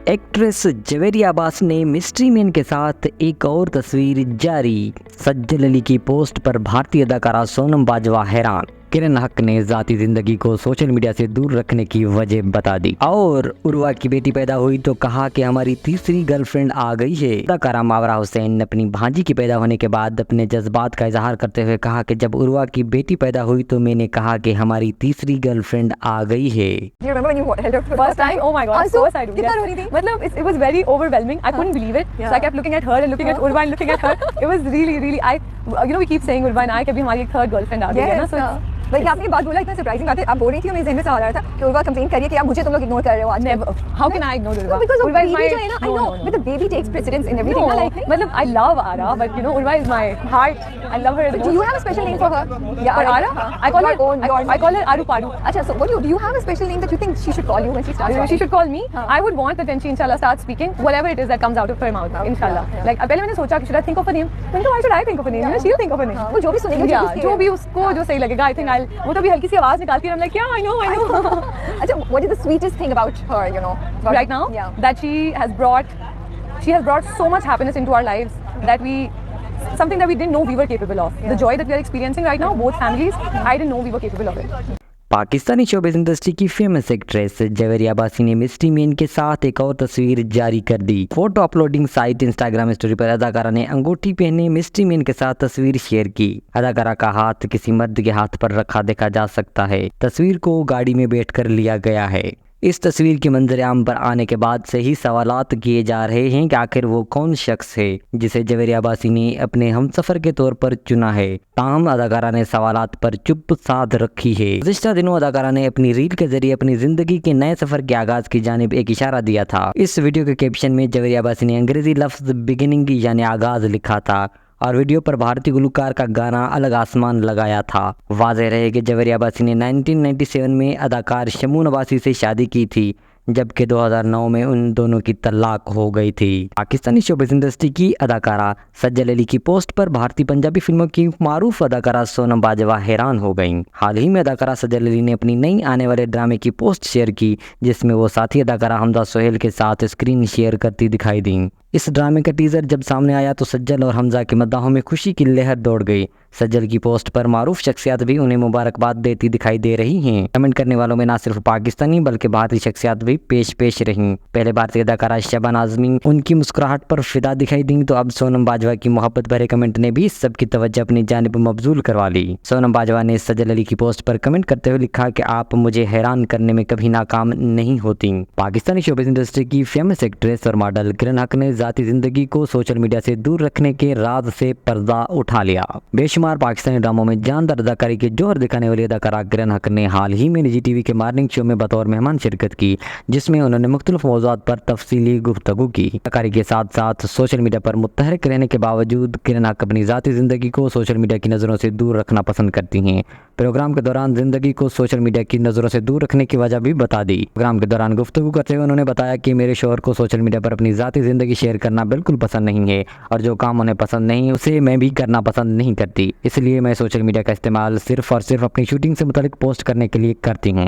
Actress Javeria Abbas ने mystery man के साथ एक और तस्वीर जारी। सज्जल अली की पोस्ट पर भारतीय अदाकारा सोनम बाजवा हैरान। किरण हक ने जाती जिंदगी को सोशल मीडिया से दूर रखने की वजह बता दी। और उर्वा की बेटी पैदा हुई तो कहा कि हमारी तीसरी गर्लफ्रेंड आ गई है। अदाकारा मावरा हुसैन ने अपनी भांजी के पैदा होने के बाद अपने जज्बात का इजहार करते हुए कहा कि जब उर्वा की बेटी पैदा हुई तो मैंने कहा कि हमारी तीसरी गर्लफ्रेंड आ गई है। First time, oh my god, so excited. मतलब it was very overwhelming. I couldn't believe it. So I kept looking at her and looking at Urva and looking at her. It was really, we keep saying Urva and I कि अभी हमारी एक third girlfriend आ गई है ना, so वही आपने ये बात बोला, इतना सरप्राइजिंग बात है। आप बोल रही थी और मेरे ज़हन में सवाल आ रहा था कि उर्वा कंप्लेन करिए कि आप मुझे तुम लोग इग्नोर कर रहे हो आज। never. How can I ignore Urva? Because Urva is baby my जो है ना, I know, but the baby takes precedence in everything. no, Like, मतलब I love Ara, but you know Urva is my heart. I love her. do you have a special name for her? Yeah, for Ara, I call her I call her Aru Paru. अच्छा, so what do you have a special name that you think she should call you when she starts? She should call me. I would want that when she inshallah starts speaking, whatever it is that comes out of her mouth, inshallah. Like पहले मैंने सोचा कि should I think of a name? मैंने कहा why should I think of a name? You know, she'll think of a name. वो जो भी सुनेगी, जो भी उसको जो सही लगेगा, I think I'll वो तो भी हल्की सी आवाज निकालती है, I'm like yeah, I know. अच्छा, what is the sweetest thing about her, you know? Right now, that she has brought so much happiness into our lives that something that we didn't know we were capable of. The joy that we are experiencing right now, both families, I didn't know we were capable of it. Pakistani showbiz industry की famous actress Javeria Abbasi ने mystery man के साथ एक और तस्वीर जारी कर दी। Photo uploading site Instagram story पर अदाकारा ने अंगूठी पहने मिस्ट्री मैन के साथ तस्वीर शेयर की। अदाकारा का हाथ किसी मर्द के हाथ पर रखा देखा जा सकता है। तस्वीर को गाड़ी में बैठकर लिया गया है। इस तस्वीर के मंजर-ए-आम पर आने के बाद से ही सवालात किए जा रहे हैं कि आखिर वो कौन शख्स है जिसे जवेरिया अब्बासी ने अपने हमसफर के तौर पर चुना है। ताहम अदाकारा ने सवालात पर चुप साध रखी है। गुज़िश्ता दिनों अदाकारा ने अपनी रील के जरिए अपनी जिंदगी के नए सफर के आगाज की जानिब एक इशारा दिया था। इस वीडियो के कैप्शन में जवेरिया अब्बासी ने अंग्रेजी लफ्ज बिगिनिंग यानी आगाज लिखा था और वीडियो पर भारतीय गुलकार का गाना अलग आसमान लगाया था। वाज़ेह रहे कि जवेरिया अब्बासी ने 1997 में अदाकार शमून अब्बासी से शादी की थी, जबकि 2009 में उन दोनों की तलाक हो गई थी। पाकिस्तानी शोबिज़ इंडस्ट्री की अदाकारा सज्जल अली की पोस्ट पर भारतीय पंजाबी फिल्मों की मारूफ अदाकारा सोनम बाजवा हैरान हो गईं। हाल ही में अदाकारा सज्जल अली ने अपनी नई आने वाले ड्रामे की पोस्ट शेयर की, जिसमें वो साथी अदाकारा हमजा सोहेल के साथ स्क्रीन शेयर करती दिखाई दी। इस ड्रामे का टीज़र जब सामने आया तो सज्जल और हमजा की मद्दाहों में खुशी की लहर दौड़ गई। सज्जल की पोस्ट पर मारूफ शख्सियात भी उन्हें मुबारकबाद देती दिखाई दे रही हैं। कमेंट करने वालों में ना सिर्फ पाकिस्तानी बल्कि भारतीय शख्सियात भी पेश रहीं। पहले भारतीय अदाकारा शबाना आज़मी उनकी मुस्कुराहट पर फिदा दिखाई दी तो अब सोनम बाजवा की मोहब्बत भरे कमेंट ने भी सबकी तवज्जो अपनी जानिब मबजूल करवा ली। सोनम बाजवा ने सज्जल अली की पोस्ट पर कमेंट करते हुए लिखा कि आप मुझे हैरान करने में कभी नाकाम नहीं होती। पाकिस्तानी शोबिज़ इंडस्ट्री की फेमस एक्ट्रेस और मॉडल किरण हक ने जाती जिंदगी को सोशल मीडिया से दूर रखने के राज से पर्दा उठा लिया। बेशुमार पाकिस्तानी ड्रामों में जानदार अदाकारी के जोहर दिखाने वाली अदाकारा किरण हक ने हाल ही में निजी टीवी के मॉर्निंग शो में बतौर मेहमान शिरकत की, जिसमें उन्होंने मुख्तलिफ मौज़ूआत पर तफसीली गुफ्तगू की। अदाकारी के साथ साथ सोशल मीडिया पर मुतहरिक रहने के बावजूद किरण हक अपनी ज़ाती ज़िंदगी को सोशल मीडिया की नज़रों से दूर रखना पसंद करती हैं। प्रोग्राम के दौरान ज़िंदगी को सोशल मीडिया की नज़रों से दूर रखने की वजह भी बता दी। प्रोग्राम के दौरान गुफ्तगू करते हुए उन्होंने बताया कि मेरे शोहर को सोशल मीडिया पर अपनी ज़ाती ज़िंदगी शेयर करना बिल्कुल पसंद नहीं है और जो काम उन्हें पसंद नहीं उसे मैं भी करना पसंद नहीं करती, इसलिए मैं सोशल मीडिया का इस्तेमाल सिर्फ और सिर्फ अपनी शूटिंग से मुतालिक पोस्ट करने के लिए करती हूँ।